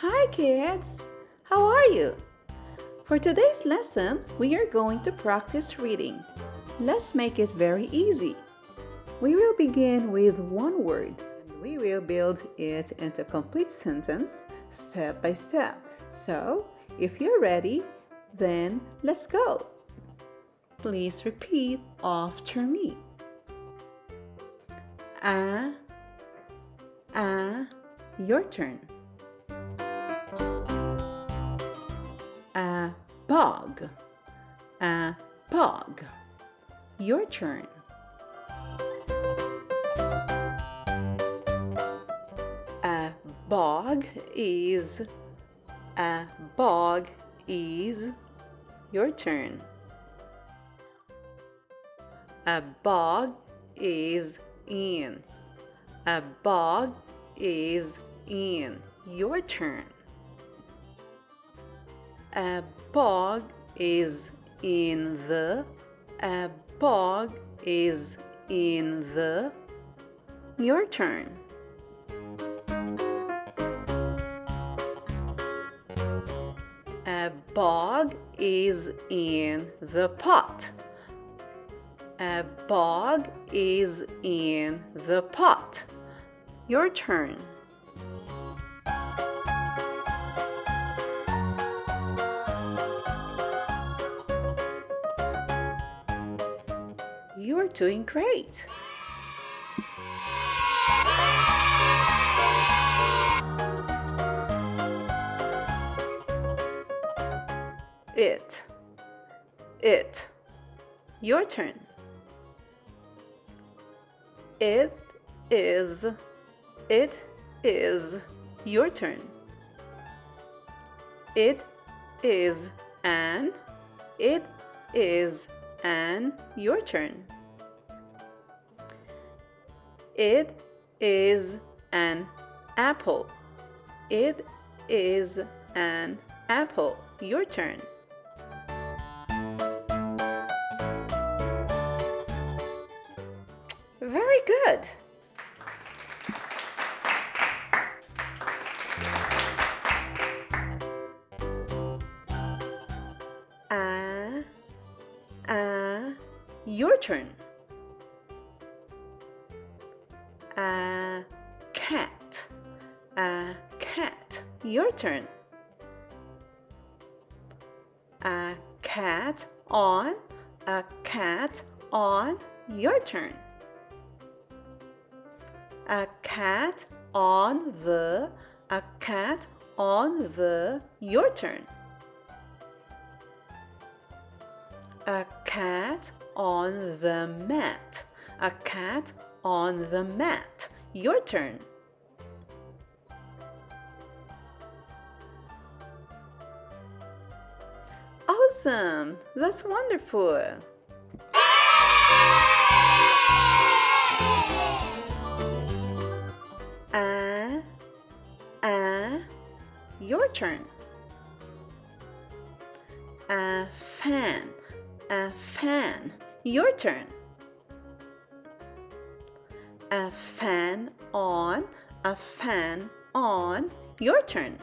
Hi kids! How are you? For today's lesson, we are going to practice reading. Let's make it very easy. We will begin with one word and we will build it into a complete sentence step by step. So, if you're ready, then let's go. Please repeat after me. Your turn. A bog. A bog. Your turn. A bog is. A bog is. Your turn. A bog is in. A bog is in. Your turn. A bog is in the. A bog is in the. Your turn. A bog is in the pot. A bog is in the pot. Your turn. You are doing great. It. Your turn. It is. Your turn. It is an. It is an. Your turn. It is an apple. It is an apple. Your turn. Very good. Your turn. A cat. A cat. Your turn. A cat on. A cat on. Your turn. A cat on the. A cat on the. Your turn. A cat on the mat. A cat on the mat. Your turn. Awesome! That's wonderful! Your turn. A fan. A fan. Your turn. A fan on. A fan on. Your turn.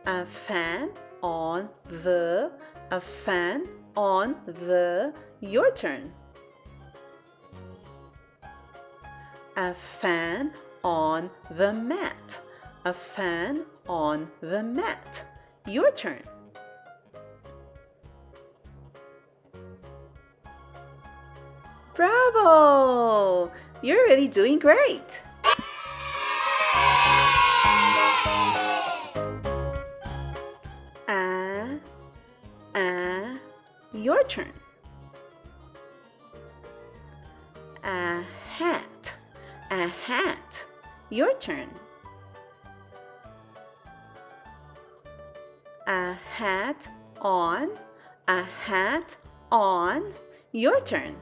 A fan on the. A fan on the. Your turn. A fan on the mat. A fan on the mat. Your turn. Bravo! You're really doing great. Your turn. A hat. A hat. Your turn. A hat on. A hat on. Your turn.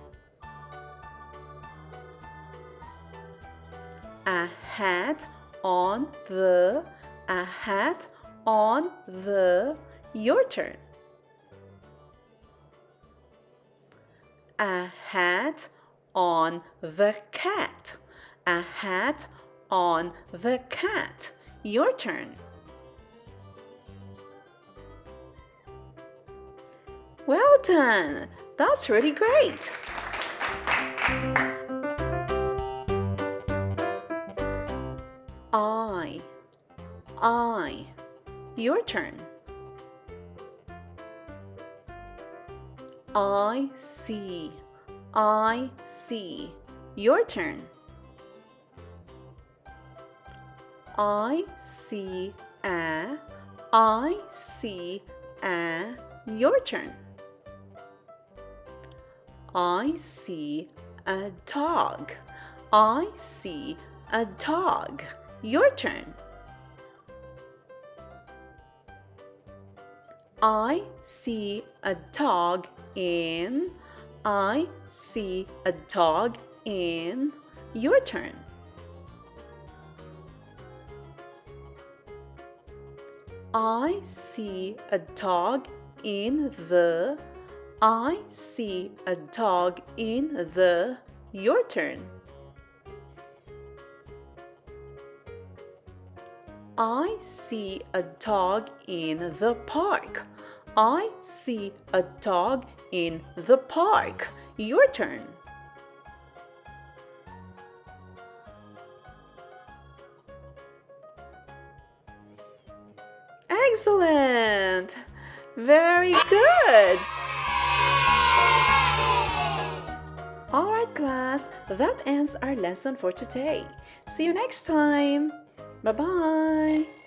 A hat on the. A hat on the. Your turn. A hat on the cat. A hat on the cat. Your turn. Well done! That's really great! I. Your turn. I see. Your turn. I see a. Your turn. I see a dog. I see a dog. Your turn. I see a dog in. I see a dog in. Your turn. I see a dog in the. I see a dog in the. Your turn. I see a dog in the park. I see a dog in the park. Your turn. Excellent! Very good! Alright class, that ends our lesson for today. See you next time. Bye-bye.